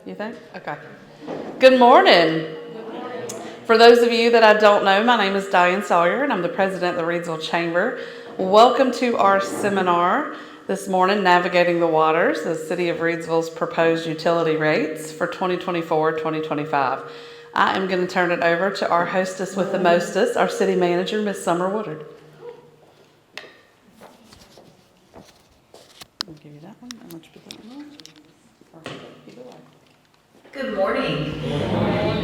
You think? Okay. Good morning. For those of you that I don't know, my name is Diane Sawyer, and I'm the president of the Reidsville Chamber. Welcome to our seminar this morning, Navigating the Waters, the City of Reidsville's proposed utility rates for 2024-2025. I am going to turn it over to our hostess with the mostest, our city manager, Ms. Summer Woodard. I'll give you that one. I want you to put that one on. Either way. Good morning.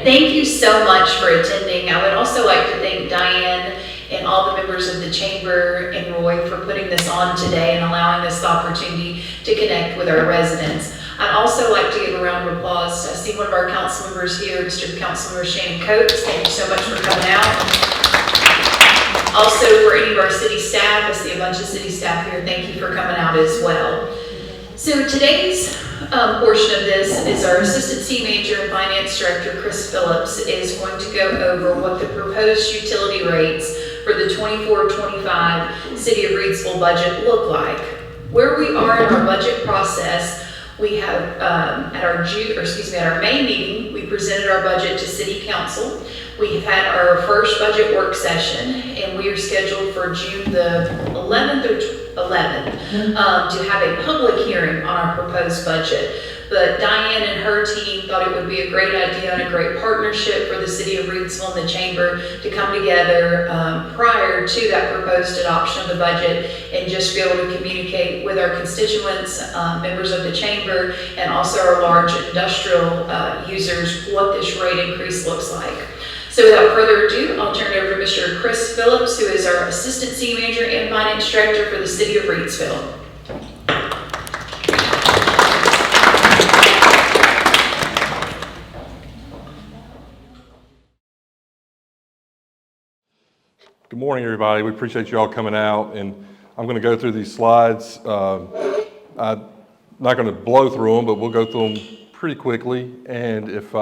Thank you so much for attending. I would also like to thank Diane and all the members of the Chamber and Roy for putting this on today and allowing us the opportunity to connect with our residents. I'd also like to give a round of applause. I see one of our council members here, Mr. Councilmember Shannon Coates. Thank you so much for coming out. Also, for any of our city staff, I see a bunch of city staff here. Thank you for coming out as well. So today's portion of this is our Assistant City Manager and Finance Director, Chris Phillips, is going to go over what the proposed utility rates for the 24-25 City of Reidsville budget look like. Where we are in our budget process, we have at our May meeting, we presented our budget to City Council. We've had our first budget work session, and we are scheduled for June the 11th to have a public hearing on our proposed budget. But Diane and her team thought it would be a great idea and a great partnership for the City of Reidsville and the Chamber to come together prior to that proposed adoption of the budget and just be able to communicate with our constituents, members of the Chamber, and also our large industrial users what this rate increase looks like. So without further ado, I'll turn it over to Mr. Chris Phillips, who is our Assistant City Manager and Finance Director for the City of Reidsville. Good morning, everybody. We appreciate you all coming out, and I'm going to go through these slides. I'm not going to blow through them, but we'll go through them pretty quickly, and if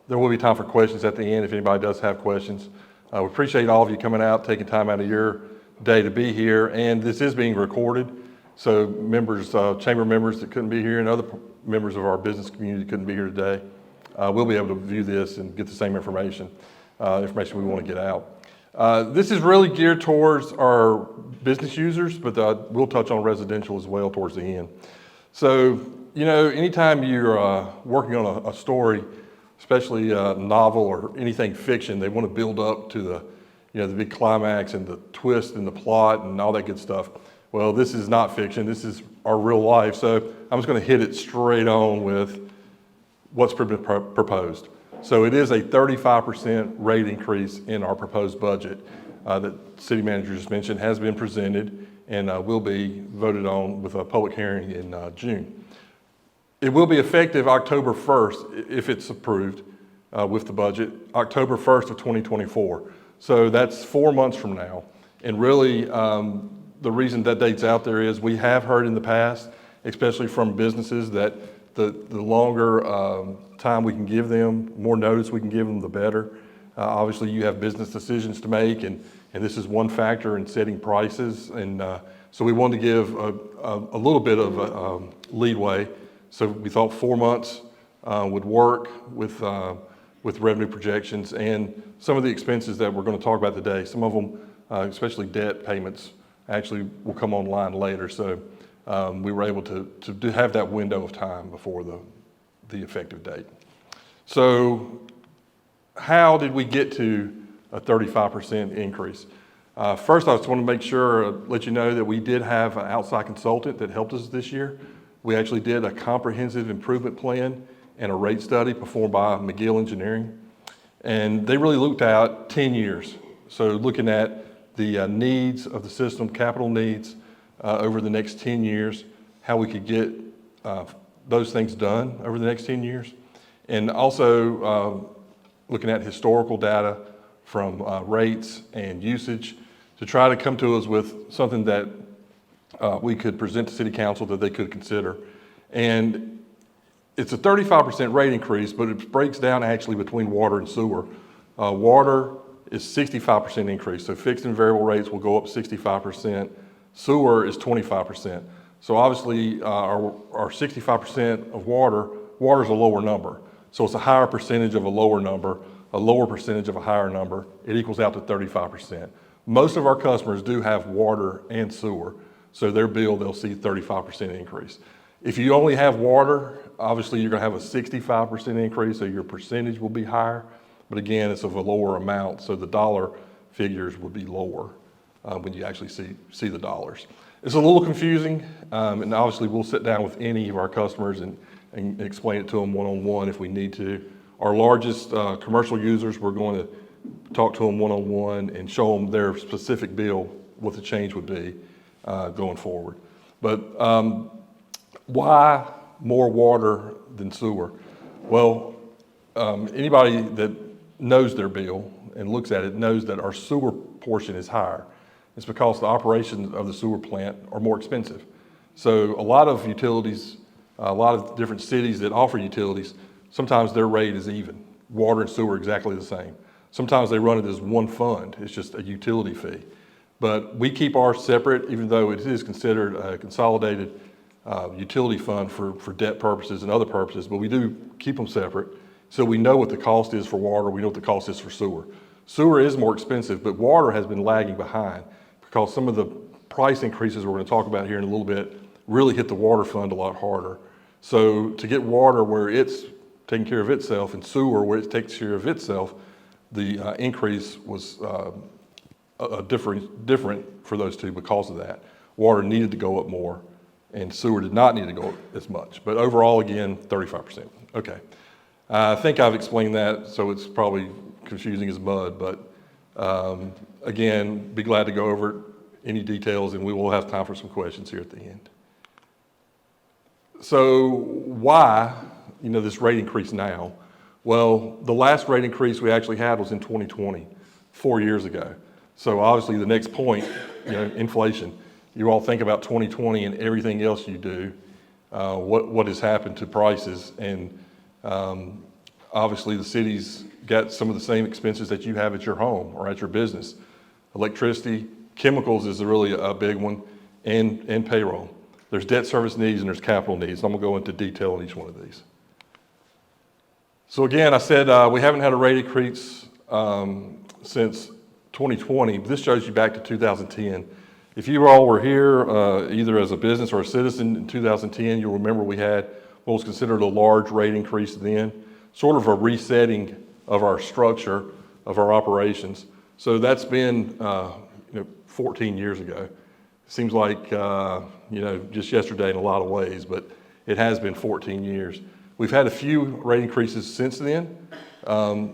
there will be time for questions at the end if anybody does have questions. We appreciate all of you coming out, taking time out of your day to be here, and this is being recorded, so members, chamber members that couldn't be here and other members of our business community couldn't be here today, we'll be able to view this and get the same information we want to get out. This is really geared towards our business users, but we'll touch on residential as well towards the end. So, you know, anytime you're working on a story, especially a novel or anything fiction, they want to build up to the big climax and the twist and the plot and all that good stuff. Well, this is not fiction. This is our real life. So I'm just going to hit it straight on with what's proposed. So it is a 35% rate increase in our proposed budget that City Manager just mentioned has been presented and will be voted on with a public hearing in June. It will be effective October 1st if it's approved with the budget, October 1st of 2024. So that's 4 months from now. And really the reason that date's out there is we have heard in the past, especially from businesses, that the longer time we can give them, more notice we can give them, the better. Obviously you have business decisions to make, and this is one factor in setting prices. And so we wanted to give a little bit of leeway. So we thought 4 months would work with revenue projections and some of the expenses that we're going to talk about today. Some of them, especially debt payments, actually will come online later. So we were able to have that window of time before the effective date. So how did we get to a 35% increase? First, I just want to make sure, let you know that we did have an outside consultant that helped us this year. We actually did a comprehensive improvement plan and a rate study performed by McGill Engineering. And they really looked at 10 years. So looking at the needs of the system, capital needs over the next 10 years, how we could get those things done over the next 10 years. And also looking at historical data from rates and usage to try to come to us with something that we could present to City Council that they could consider. And it's a 35% rate increase, but it breaks down actually between water and sewer. Water is 65% increase, so fixed and variable rates will go up 65%. Sewer is 25%. So obviously our 65% of water water's a lower number. So it's a higher percentage of a lower number, a lower percentage of a higher number. It equals out to 35%. Most of our customers do have water and sewer, so their bill, they'll see 35% increase. If you only have water, obviously you're gonna have a 65% increase, so your percentage will be higher. But again, it's of a lower amount, so the dollar figures would be lower when you actually see the dollars. It's a little confusing, and obviously we'll sit down with any of our customers and explain it to them one-on-one if we need to. Our largest commercial users, we're going to talk to them one-on-one and show them their specific bill, what the change would be going forward. But why more water than sewer? Well, anybody that knows their bill and looks at it knows that our sewer portion is higher. It's because the operations of the sewer plant are more expensive. So a lot of utilities, a lot of different cities that offer utilities, sometimes their rate is even. Water and sewer are exactly the same. Sometimes they run it as one fund. It's just a utility fee. But we keep ours separate, even though it is considered a consolidated utility fund for debt purposes and other purposes, but we do keep them separate. So we know what the cost is for water, we know what the cost is for sewer. Sewer is more expensive, but water has been lagging behind because some of the price increases we're going to talk about here in a little bit really hit the water fund a lot harder. So to get water where it's taking care of itself and sewer where it takes care of itself, the increase was different for those two because of that. Water needed to go up more and sewer did not need to go up as much. But overall, again, 35%. Okay. I think I've explained that, so it's probably confusing as mud, but again, be glad to go over any details and we will have time for some questions here at the end. So why, this rate increase now? Well, the last rate increase we actually had was in 2020, 4 years ago. So obviously the next point, inflation. You all think about 2020 and everything else you do, what has happened to prices, and obviously the city's got some of the same expenses that you have at your home or at your business. Electricity, chemicals is really a big one, and payroll. There's debt service needs and there's capital needs. I'm gonna go into detail on each one of these. So again, I said we haven't had a rate increase since 2020. This shows you back to 2010. If you all were here either as a business or a citizen in 2010, you'll remember we had what was considered a large rate increase then, sort of a resetting of our structure of our operations. So that's been 14 years ago. Seems like just yesterday in a lot of ways, but it has been 14 years. We've had a few rate increases since then.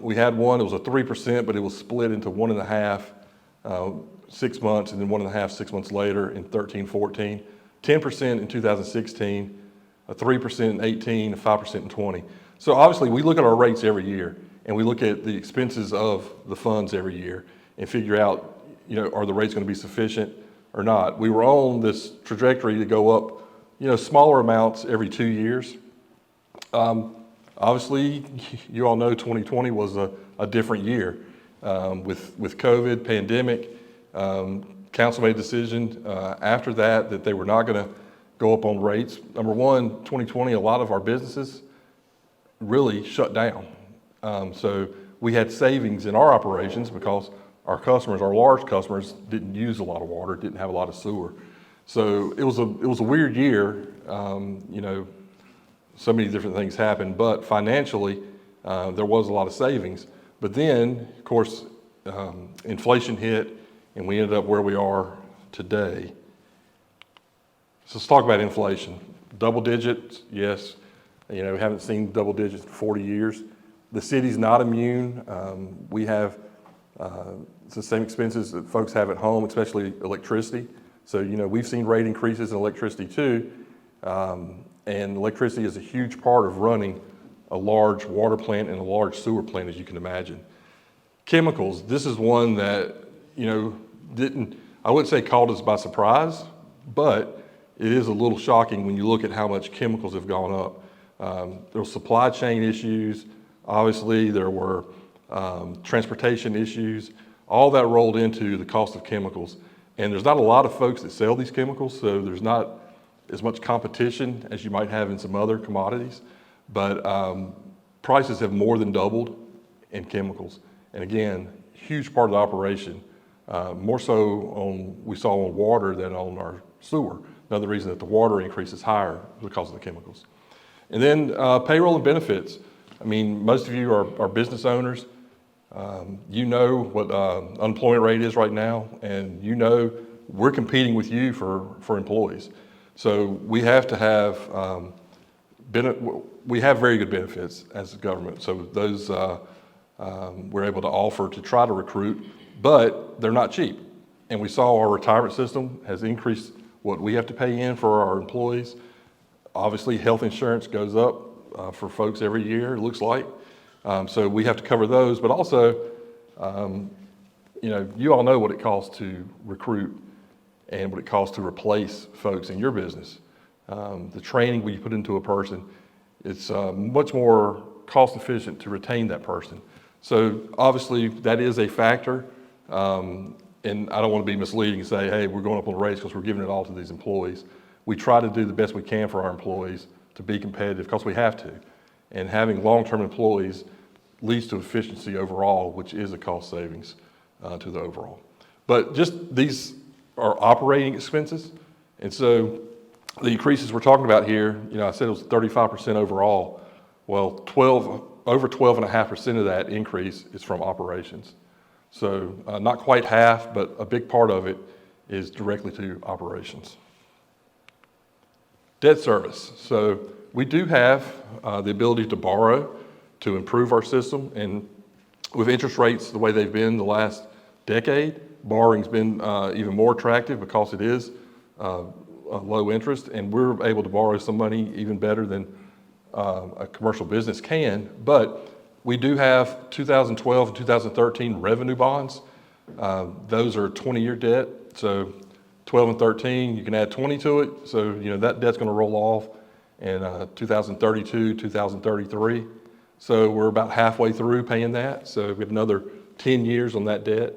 We had one, it was a 3%, but it was split into 1.5, 6 months, and then 1.5, 6 months later in 13, 14, 10% in 2016, a 3% in 18, a 5% in 20. So obviously we look at our rates every year and we look at the expenses of the funds every year and figure out, are the rates going to be sufficient or not. We were on this trajectory to go up, smaller amounts every 2 years. Obviously, you all know 2020 was a different year with COVID, pandemic. Council made a decision after that they were not going to go up on rates. Number one, 2020, a lot of our businesses really shut down. So we had savings in our operations because our customers, our large customers, didn't use a lot of water, didn't have a lot of sewer. So it was a weird year. So many different things happened, but financially, there was a lot of savings. But then, of course, inflation hit, and we ended up where we are today. So let's talk about inflation. Double digits, yes. We haven't seen double digits in 40 years. The city's not immune. We have the same expenses that folks have at home, especially electricity. So, we've seen rate increases in electricity too. And electricity is a huge part of running a large water plant and a large sewer plant, as you can imagine. Chemicals, this is one that, I wouldn't say caught us by surprise, but it is a little shocking when you look at how much chemicals have gone up. There were supply chain issues. Obviously, there were transportation issues. All that rolled into the cost of chemicals. And there's not a lot of folks that sell these chemicals, so there's not as much competition as you might have in some other commodities. but prices have more than doubled in chemicals. And again, huge part of the operation, more so we saw on water than on our sewer. Another reason that the water increase is higher because of the chemicals. And then payroll and benefits. I mean, most of you are business owners. You know what unemployment rate is right now, and you know we're competing with you for employees. So we have to have we have very good benefits as a government. So those we're able to offer to try to recruit, but they're not cheap. And we saw our retirement system has increased what we have to pay in for our employees. Obviously, health insurance goes up for folks every year, it looks like. So we have to cover those, but also, you all know what it costs to recruit and what it costs to replace folks in your business. The training we put into a person, it's much more cost efficient to retain that person. So obviously that is a factor, and I don't want to be misleading and say, hey, we're going up on the rates because we're giving it all to these employees. We try to do the best we can for our employees to be competitive because we have to. And having long-term employees leads to efficiency overall, which is a cost savings to the overall. But just these are operating expenses. And so the increases we're talking about here, I said it was 35% overall. Well, over 12.5% of that increase is from operations. So not quite half, but a big part of it is directly to operations. Debt service. So we do have the ability to borrow to improve our system, and with interest rates the way they've been the last decade, borrowing's been even more attractive because it is low interest, and we're able to borrow some money even better than a commercial business can. But we do have 2012 and 2013 revenue bonds. Those are 20-year debt, so 12 and 13, you can add 20 to it, so that debt's going to roll off in 2032, 2033. So we're about halfway through paying that, so we have another 10 years on that debt.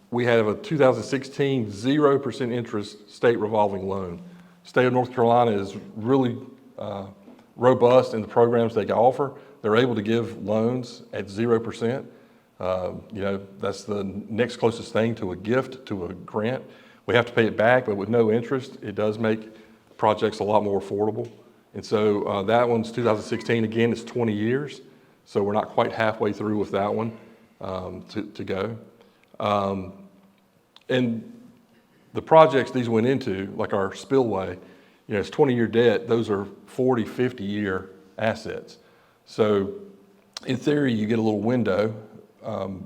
We have a 2016 0% interest state revolving loan. State of North Carolina is really robust in the programs they can offer. They're able to give loans at 0%. That's the next closest thing to a gift, to a grant. We have to pay it back, but with no interest, it does make projects a lot more affordable. And so that one's 2016. Again, it's 20 years. So we're not quite halfway through with that one to go. And the projects these went into, like our spillway, it's 20-year debt. Those are 40, 50-year assets. So in theory, you get a little window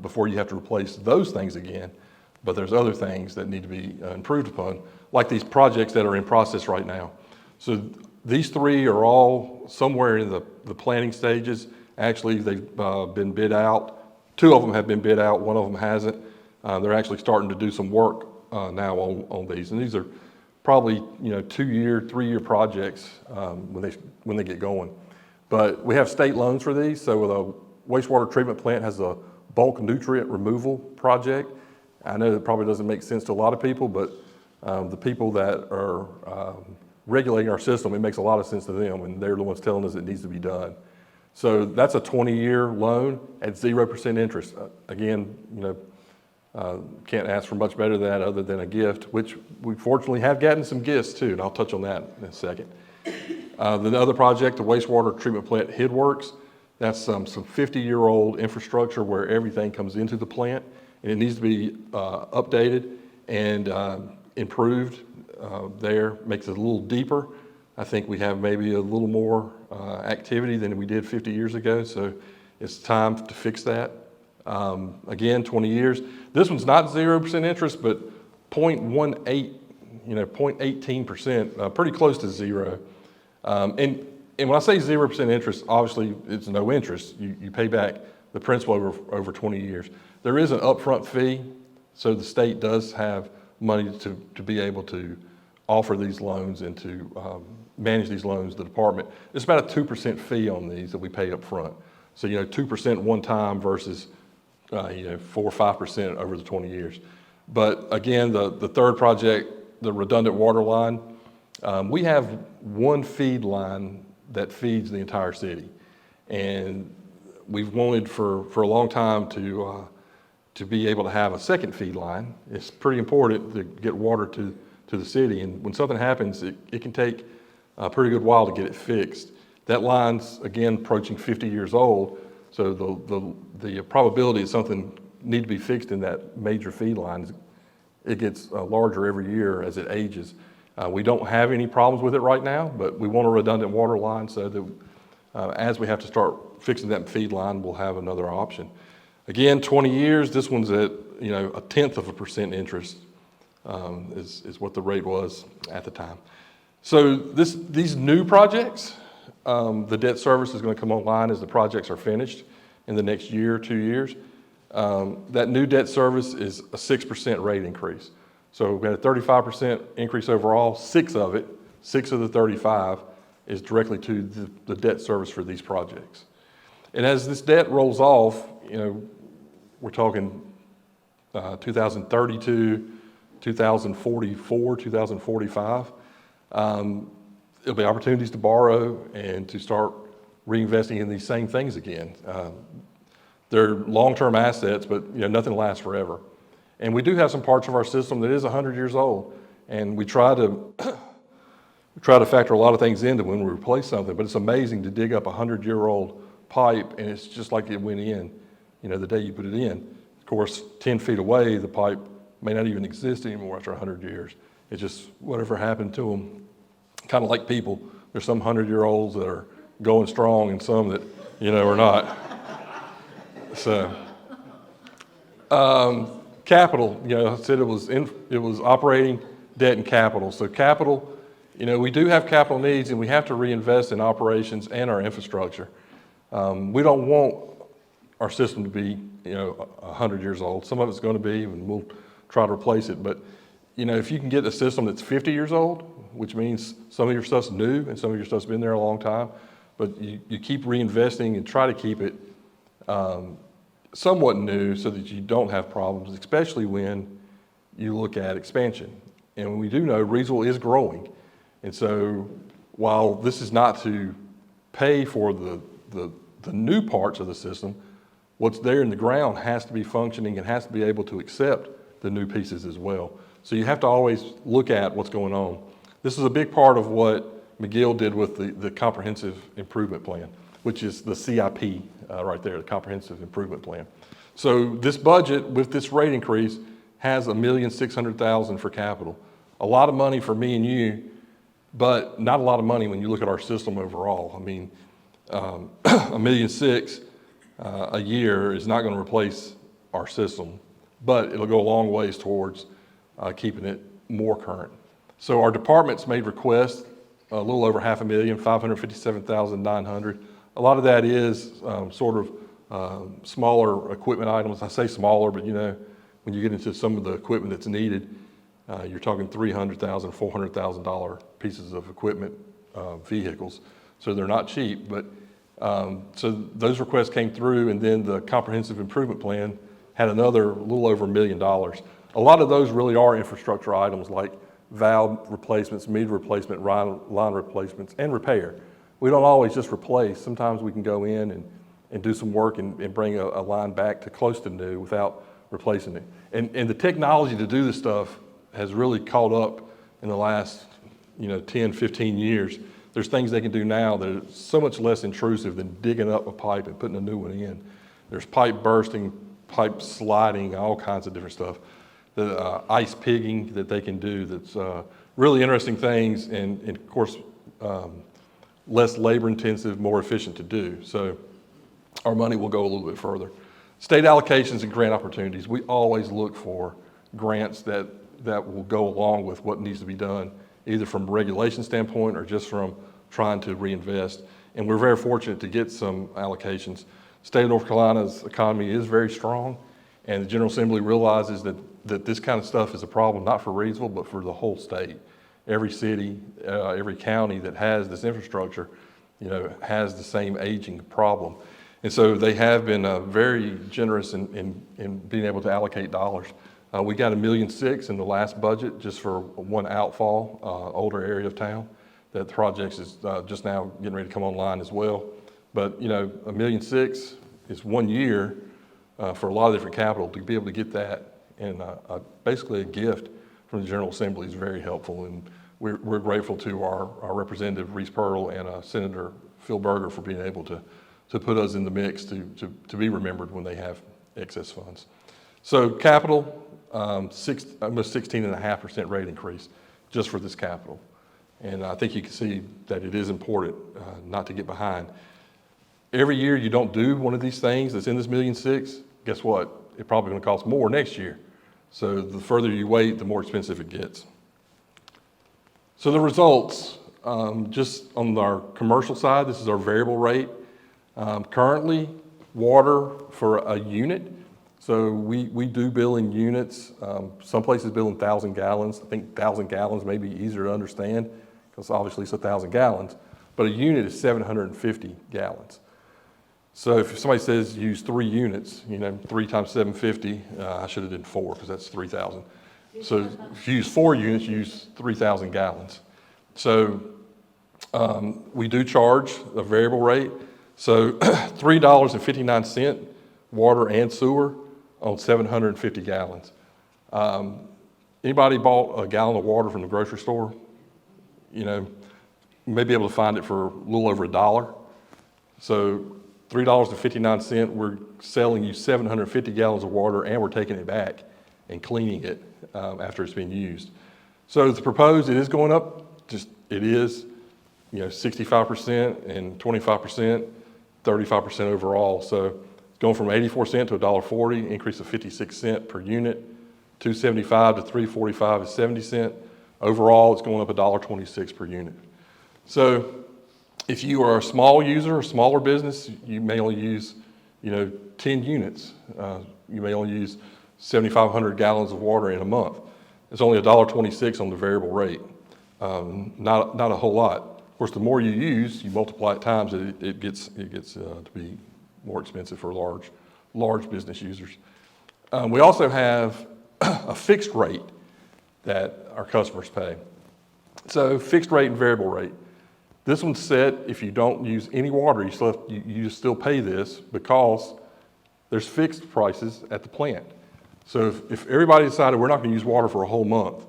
before you have to replace those things again. But there's other things that need to be improved upon, like these projects that are in process right now. So these three are all somewhere in the planning stages. Actually, they've been bid out. 2 of them have been bid out. 1 of them hasn't. They're actually starting to do some work now on these. And these are probably 2-year, 3-year projects when they get going. But we have state loans for these. So the wastewater treatment plant has a bulk nutrient removal project. I know that probably doesn't make sense to a lot of people, but the people that are regulating our system, it makes a lot of sense to them, and they're the ones telling us it needs to be done. So that's a 20-year loan at 0% interest. Again, can't ask for much better than that other than a gift, which we fortunately have gotten some gifts too, and I'll touch on that in a second. The other project, the wastewater treatment plant HIDWorks, that's some 50-year-old infrastructure where everything comes into the plant, and it needs to be updated and improved there, makes it a little deeper. I think we have maybe a little more activity than we did 50 years ago, so it's time to fix that. Again, 20 years. This one's not 0% interest, but 0.18, 0.18%, pretty close to zero. And when I say 0% interest, obviously it's no interest. You pay back the principal over 20 years. There is an upfront fee, so the state does have money to be able to offer these loans and to manage these loans. The department, it's about a 2% fee on these that we pay up front. So 2% one time versus 4 or 5% over the 20 years. But again, the third project, the redundant water line, we have one feed line that feeds the entire city. And we've wanted for a long time to be able to have a second feed line. It's pretty important to get water to the city. And when something happens, it can take a pretty good while to get it fixed. That line's, again, approaching 50 years old. So the probability of something need to be fixed in that major feed line, it gets larger every year as it ages. We don't have any problems with it right now, but we want a redundant water line so that as we have to start fixing that feed line, we'll have another option. Again, 20 years, this one's at 0.1% interest is what the rate was at the time. So these new projects, the debt service is going to come online as the projects are finished in the next year, 2 years. That new debt service is a 6% rate increase. So we had a 35% increase overall. 6 of the 35 is directly to the debt service for these projects. And as this debt rolls off, we're talking 2032, 2044, 2045. There'll be opportunities to borrow and to start reinvesting in these same things again. They're long-term assets, but nothing lasts forever. And we do have some parts of our system that is 100 years old, and we try to factor a lot of things into when we replace something. But it's amazing to dig up a 100-year-old pipe, and it's just like it went in, the day you put it in. Of course, 10 feet away, the pipe may not even exist anymore after 100 years. It's just whatever happened to them. Kind of like people, there's some 100-year-olds that are going strong and some that, are not. So, capital, I said it was operating, debt, and capital. So capital, we do have capital needs and we have to reinvest in operations and our infrastructure. We don't want our system to be, 100 years old. Some of it's going to be, and we'll try to replace it. But, if you can get a system that's 50 years old, which means some of your stuff's new and some of your stuff's been there a long time, but you keep reinvesting and try to keep it somewhat new so that you don't have problems, especially when you look at expansion. And we do know Reidsville is growing. And so while this is not to pay for the new parts of the system, what's there in the ground has to be functioning and has to be able to accept the new pieces as well. So you have to always look at what's going on. This is a big part of what McGill did with the Comprehensive Improvement Plan, which is the CIP right there, the Comprehensive Improvement Plan. So this budget with this rate increase has $1,600,000 for capital. A lot of money for me and you, but not a lot of money when you look at our system overall. I mean, $1.6 million a year is not going to replace our system, but it'll go a long ways towards keeping it more current. So our departments made requests, a little over $500,000, $557,900. A lot of that is smaller equipment items. I say smaller, but when you get into some of the equipment that's needed, you're talking $300,000, $400,000 pieces of equipment, vehicles. So they're not cheap, but so those requests came through, and then the Comprehensive Improvement Plan had another little over $1 million. A lot of those really are infrastructure items like valve replacements, meter replacement, line replacements, and repair. We don't always just replace. Sometimes we can go in and do some work and bring a line back to close to new without replacing it. And the technology to do this stuff has really caught up in the last 10, 15 years. There's things they can do now that are so much less intrusive than digging up a pipe and putting a new one in. There's pipe bursting, pipe sliding, all kinds of different stuff. The ice pigging that they can do that's really interesting things, and of course less labor intensive, more efficient to do. So our money will go a little bit further. State allocations and grant opportunities. We always look for grants that will go along with what needs to be done, either from a regulation standpoint or just from trying to reinvest. And we're very fortunate to get some allocations. State of North Carolina's economy is very strong, and the General Assembly realizes that this kind of stuff is a problem, not for Reidsville, but for the whole state. Every city, every county that has this infrastructure, has the same aging problem. And so they have been very generous in being able to allocate dollars. We got $1.6 million in the last budget just for one outfall, older area of town. that the project is just now getting ready to come online as well. But $1.6 million is 1 year for a lot of different capital. To be able to get that and basically a gift from the General Assembly is very helpful, and we're grateful to our Representative Reese Pearl and Senator Phil Berger for being able to put us in the mix to be remembered when they have excess funds. So capital, almost 16.5% rate increase just for this capital. And I think you can see that it is important not to get behind. Every year you don't do one of these things that's in this $1.6 million, guess what? It's probably going to cost more next year. So the further you wait, the more expensive it gets. So the results, just on our commercial side, this is our variable rate. Currently, water for a unit, so we do bill in units. Some places bill in 1,000 gallons. I think 1,000 gallons may be easier to understand because obviously it's 1,000 gallons, but a unit is 750 gallons. So if somebody says use 3 units, 3 times 750, I should have done 4 because that's 3,000. So if you use 4 units, you use 3,000 gallons. So we do charge a variable rate. So $3.59 water and sewer on 750 gallons. Anybody bought a gallon of water from the grocery store? You may be able to find it for a little over $1. So $3.59, we're selling you 750 gallons of water, and we're taking it back and cleaning it after it's been used. So the proposed, it is going up. Just it is, 65% and 25%, 35% overall. So it's going from 84 cents to $1.40, increase of 56 cents per unit. 275 to 345 is 70 cents. Overall, it's going up $1.26 per unit. So if you are a small user, a smaller business, you may only use, 10 units. You may only use 7,500 gallons of water in a month. It's only $1.26 on the variable rate. Not a whole lot. Of course, the more you use, you multiply it times, it gets to be more expensive for large business users. We also have a fixed rate that our customers pay. So fixed rate and variable rate. This one's set if you don't use any water, you still pay this because there's fixed prices at the plant. So if everybody decided we're not going to use water for a whole month,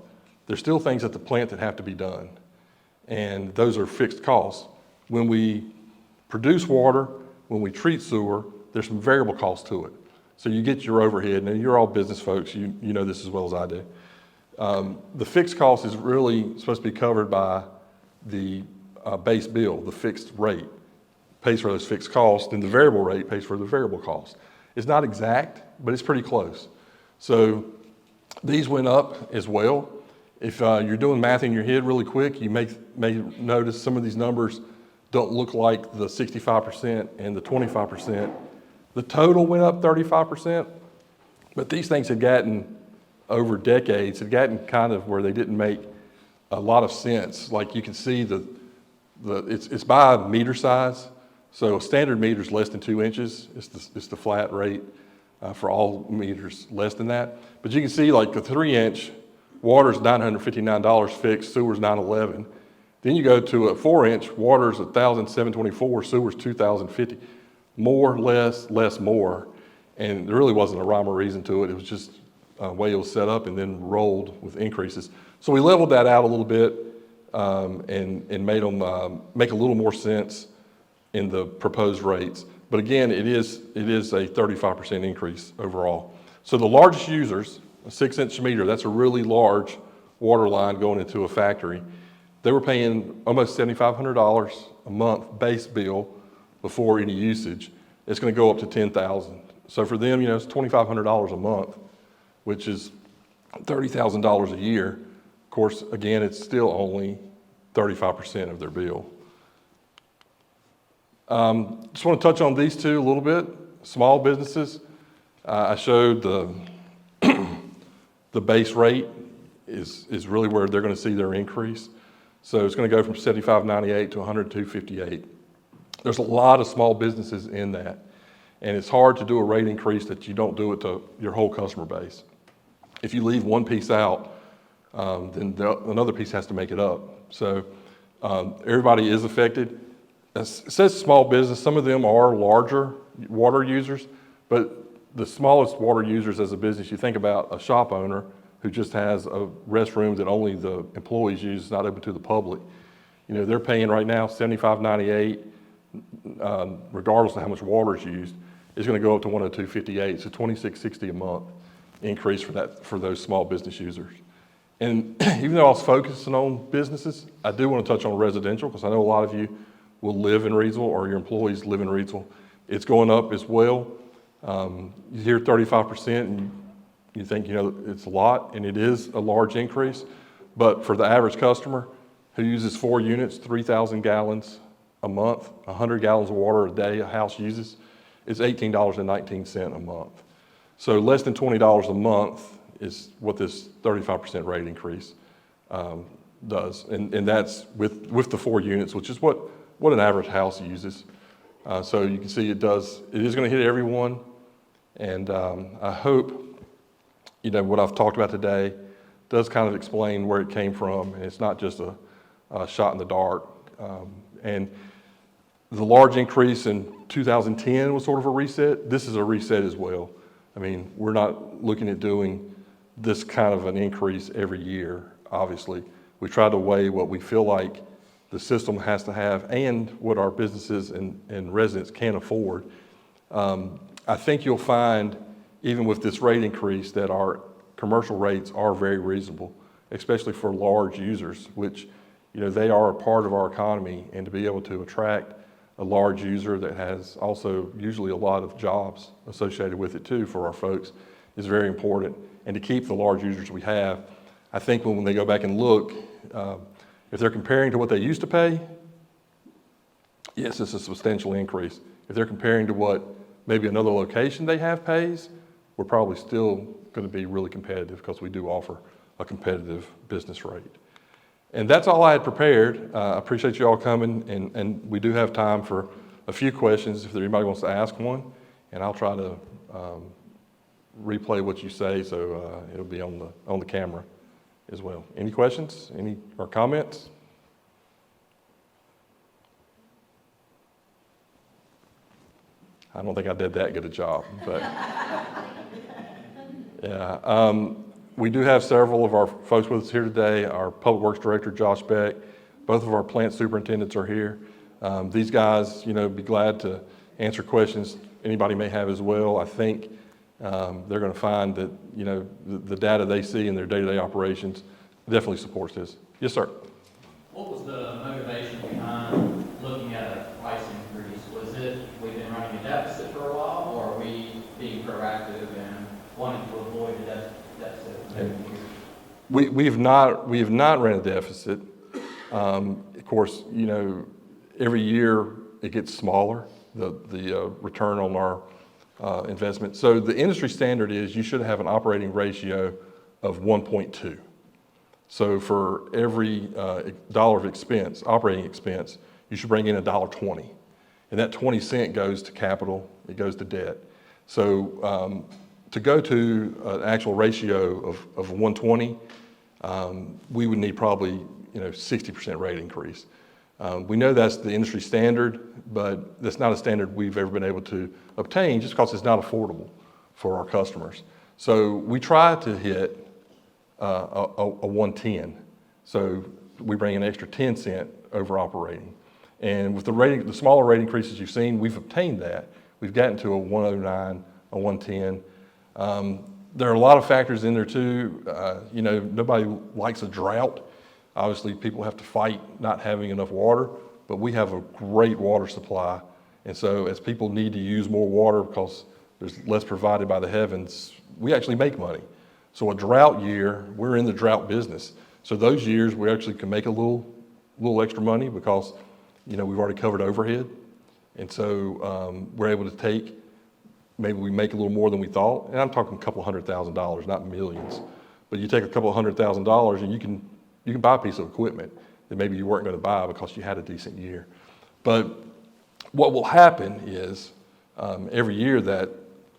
there's still things at the plant that have to be done. And those are fixed costs. When we produce water, when we treat sewer, there's some variable costs to it. So you get your overhead. Now you're all business folks, you know this as well as I do. The fixed cost is really supposed to be covered by the base bill, the fixed rate pays for those fixed costs, and the variable rate pays for the variable costs. It's not exact, but it's pretty close. So these went up as well. If you're doing math in your head really quick, you may notice some of these numbers don't look like the 65% and the 25%. The total went up 35%, but these things had gotten, over decades, had gotten kind of where they didn't make a lot of sense. Like you can see it's by meter size. So a standard meter is less than 2 inches. It's the flat rate for all meters less than that. But you can see like the 3-inch, water's $959 fixed, sewer's $911. Then you go to a 4-inch, water's $1,724, sewer's $2,050. More, less, less, more. And there really wasn't a rhyme or reason to it. It was just a way it was set up and then rolled with increases. So we leveled that out a little bit and made them make a little more sense in the proposed rates. But again, it is a 35% increase overall. So the largest users, a 6-inch meter, that's a really large water line going into a factory. They were paying almost $7,500 a month base bill before any usage. It's going to go up to $10,000. So for them, it's $2,500 a month, which is $30,000 a year. Of course, again, it's still only 35% of their bill. Just want to touch on these two a little bit. Small businesses, I showed the base rate is really where they're going to see their increase. So it's going to go from $75.98 to $102.58. There's a lot of small businesses in that, and it's hard to do a rate increase that you don't do it to your whole customer base. If you leave one piece out, then another piece has to make it up. So Everybody is affected. It says small business. Some of them are larger water users, but the smallest water users as a business, you think about a shop owner who just has a restroom that only the employees use, not open to the public. You know, they're paying right now $75.98, regardless of how much water is used. It's going to go up to $102.58, so $26.60 a month increase for those small business users. And even though I was focusing on businesses, I do want to touch on residential because I know a lot of you will live in Reidsville or your employees live in Reidsville. It's going up as well. You hear 35% and you think, you know, it's a lot, and it is a large increase. But for the average customer who uses 4 units, 3,000 gallons a month, 100 gallons of water a day a house uses, it's $18.19 a month. So less than $20 a month is what this 35% rate increase does. And that's with the 4 units, which is what an average house uses. So you can see it is going to hit everyone. And I hope, you know, what I've talked about today does kind of explain where it came from. And it's not just a shot in the dark. And the large increase in 2010 was sort of a reset. This is a reset as well. I mean, we're not looking at doing this kind of an increase every year, obviously. We try to weigh what we feel like the system has to have and what our businesses and residents can afford. I think you'll find, even with this rate increase, that our commercial rates are very reasonable, especially for large users, which, you know, they are a part of our economy, and to be able to attract a large user that has also usually a lot of jobs associated with it too for our folks is very important. And to keep the large users we have, I think when they go back and look, if they're comparing to what they used to pay, yes, it's a substantial increase. If they're comparing to what maybe another location they have pays, we're probably still going to be really competitive because we do offer a competitive business rate. And that's all I had prepared. I appreciate you all coming, and we do have time for a few questions if anybody wants to ask one, and I'll try to replay what you say so it'll be on the camera as well. Any questions? Or comments? I don't think I did that good a job, but yeah. We do have several of our folks with us here today. Our Public Works Director, Josh Beck, both of our plant superintendents are here. These guys, you know, be glad to answer questions anybody may have as well. I think they're going to find that, you know, the data they see in their day-to-day operations definitely supports this. Yes, sir. What was the motivation behind looking at a price increase? Was it we've been running a deficit for a while, or are we being proactive and wanting to avoid a deficit? We have not ran a deficit. Of course, you know, every year it gets smaller, the return on our investment. So the industry standard is you should have an operating ratio of 1.2. So for every dollar of expense, operating expense, you should bring in $1.20. And that 20 cent goes to capital, it goes to debt. So to go to an actual ratio of 120, we would need probably, you know, 60% rate increase. We know that's the industry standard, but that's not a standard we've ever been able to obtain just because it's not affordable for our customers. So we try to hit a 110. So we bring an extra 10 cent over operating. And with the smaller rate increases you've seen, we've obtained that. We've gotten to a 109, a 110. There are a lot of factors in there too. You know, nobody likes a drought. Obviously, people have to fight not having enough water, but we have a great water supply. And so as people need to use more water because there's less provided by the heavens, we actually make money. So a drought year, we're in the drought business. So those years we actually can make a little extra money because, you know, we've already covered overhead. And so we're able to take, maybe we make a little more than we thought. And I'm talking a couple $100,000, not millions. But you take a couple $100,000 and you can buy a piece of equipment that maybe you weren't going to buy because you had a decent year. But what will happen is every year that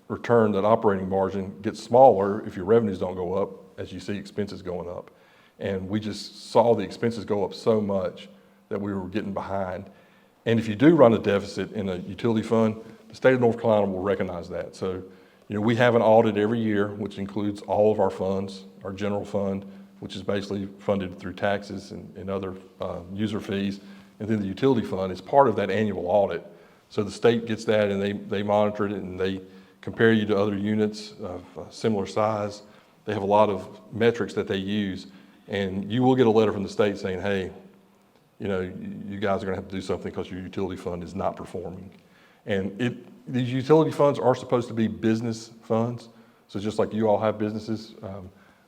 return, that operating margin gets smaller if your revenues don't go up as you see expenses going up. And we just saw the expenses go up so much that we were getting behind. And if you do run a deficit in a utility fund, the state of North Carolina will recognize that. So, we have an audit every year, which includes all of our funds, our general fund, which is basically funded through taxes and other user fees, and then the utility fund is part of that annual audit. So the state gets that, and they monitor it, and they compare you to other units of similar size. They have a lot of metrics that they use, and you will get a letter from the state saying, hey, you guys are going to have to do something because your utility fund is not performing. And these utility funds are supposed to be business funds. So just like you all have businesses,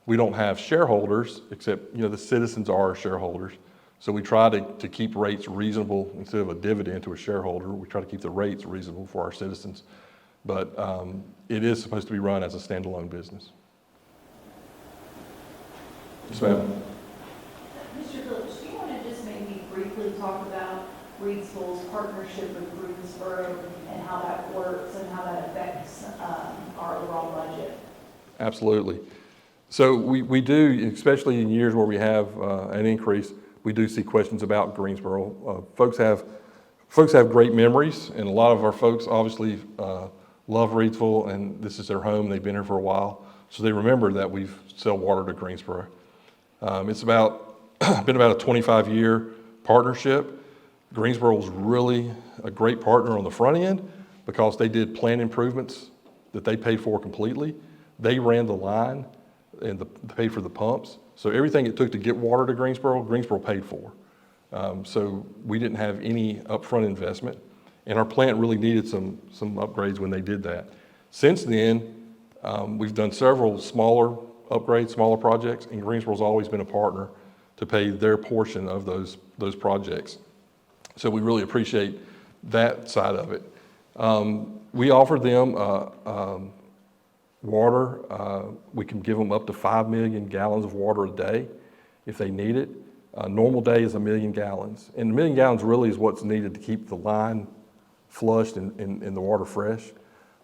we don't have shareholders, except the citizens are our shareholders. So we try to keep rates reasonable. Instead of a dividend to a shareholder, we try to keep the rates reasonable for our citizens. But it is supposed to be run as a standalone business. Yes, ma'am. Mr. Phillips, do you want to just maybe briefly talk about Reidsville's partnership with Greensboro and how that works and how that affects our overall budget? Absolutely. So we do, especially in years where we have an increase, we do see questions about Greensboro. Folks have great memories, and a lot of our folks obviously love Reidsville, and this is their home. They've been here for a while, so they remember that we sell water to Greensboro. It's been about a 25-year partnership. Greensboro was really a great partner on the front end because they did plant improvements that they paid for completely. They ran the line and paid for the pumps. So everything it took to get water to Greensboro paid for. So we didn't have any upfront investment, and our plant really needed some upgrades when they did that. Since then, we've done several smaller upgrades, smaller projects, and Greensboro's always been a partner to pay their portion of those projects. So we really appreciate that side of it. We offered them water. We can give them up to 5 million gallons of water a day if they need it. A normal day is 1 million gallons. And 1 million gallons really is what's needed to keep the line flushed and the water fresh.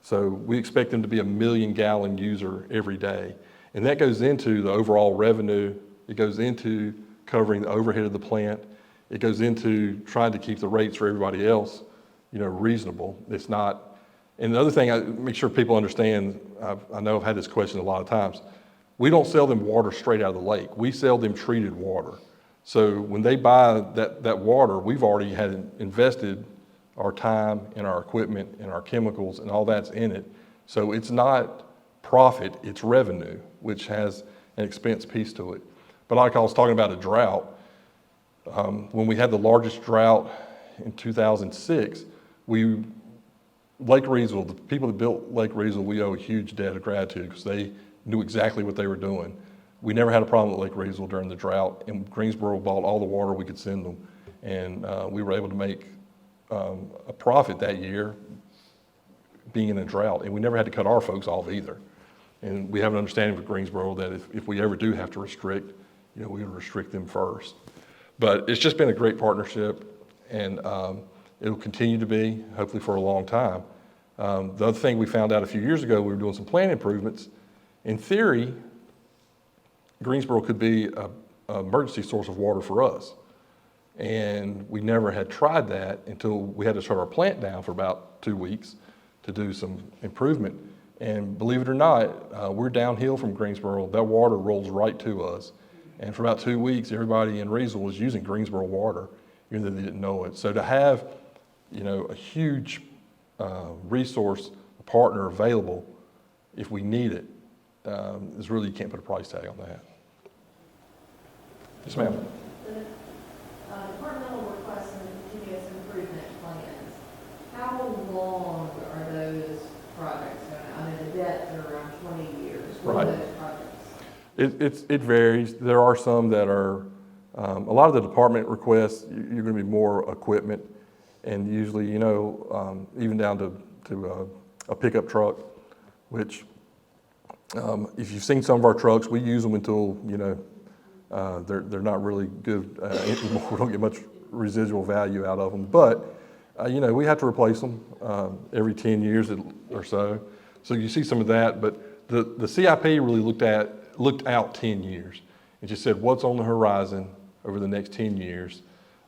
So we expect them to be 1 million gallon user every day. And that goes into the overall revenue. It goes into covering the overhead of the plant. It goes into trying to keep the rates for everybody else, reasonable. It's not. And the other thing, I make sure people understand, I know I've had this question a lot of times. We don't sell them water straight out of the lake. We sell them treated water. So when they buy that water, we've already had invested our time and our equipment and our chemicals and all that's in it. So it's not profit, it's revenue, which has an expense piece to it. But like I was talking about a drought, when we had the largest drought in 2006, Lake Reidsville, the people that built Lake Reidsville, we owe a huge debt of gratitude because they knew exactly what they were doing. We never had a problem at Lake Reidsville during the drought, and Greensboro bought all the water we could send them. And we were able to make a profit that year being in a drought, and we never had to cut our folks off either. And we have an understanding with Greensboro that if we ever do have to restrict, we would restrict them first. But it's just been a great partnership, and it'll continue to be, hopefully for a long time. The other thing we found out a few years ago, we were doing some plant improvements. In theory, Greensboro could be an emergency source of water for us. And we never had tried that until we had to shut our plant down for about 2 weeks to do some improvement. And believe it or not, we're downhill from Greensboro. That water rolls right to us. And for about 2 weeks, everybody in Reidsville was using Greensboro water, even though they didn't know it. So to have, a huge resource, a partner available if we need it, is really, you can't put a price tag on that. Yes, ma'am. The departmental requests and continuous improvement plans, how long are those projects going to, I mean, the debts are around 20 years. What Right. are those projects? It varies. There are some that are, a lot of the department requests, you're going to be more equipment, and usually, even down to a pickup truck, which if you've seen some of our trucks, we use them until, they're not really good anymore. We don't get much residual value out of them, but we have to replace them every 10 years or so. So you see some of that, but the CIP really looked out 10 years and just said what's on the horizon over the next 10 years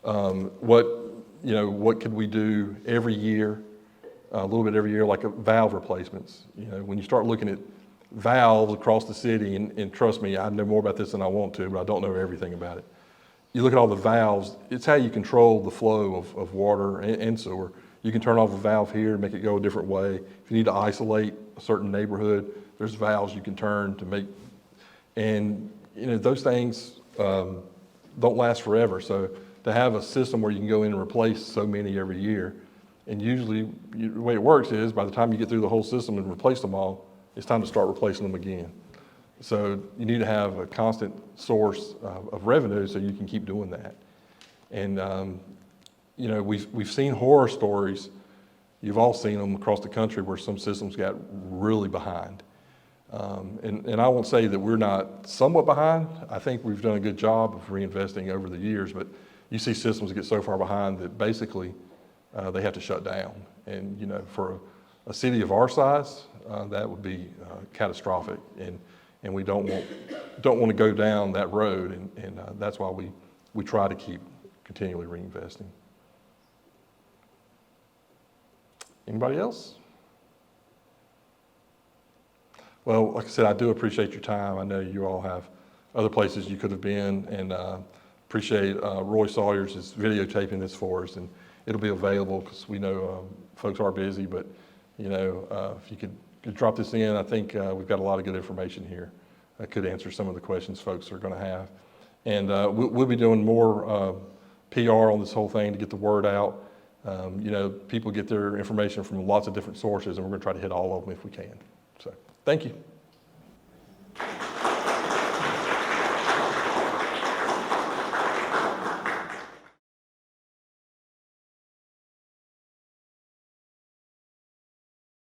What could we do every year, a little bit every year, like valve replacements. When you start looking at valves across the city, and trust me, I know more about this than I want to, but I don't know everything about it. You look at all the valves, it's how you control the flow of water and sewer. You can turn off a valve here and make it go a different way. If you need to isolate a certain neighborhood, there's valves you can turn to make, and those things don't last forever. So to have a system where you can go in and replace so many every year, and usually the way it works is by the time you get through the whole system and replace them all, it's time to start replacing them again. So you need to have a constant source of revenue so you can keep doing that. And we've seen horror stories. You've all seen them across the country where some systems got really behind. And I won't say that we're not somewhat behind. I think we've done a good job of reinvesting over the years, but you see systems get so far behind that basically they have to shut down. And for a city of our size, that would be catastrophic. And we don't want to go down that road. And that's why we try to keep continually reinvesting. Anybody else? Well, like I said, I do appreciate your time. I know you all have other places you could have been, and appreciate Roy Sawyers is videotaping this for us, and it'll be available because we know folks are busy, but if you could drop this in, I think we've got a lot of good information here that could answer some of the questions folks are going to have. And we'll be doing more PR on this whole thing to get the word out. People get their information from lots of different sources, and we're going to try to hit all of them if we can. So, thank you.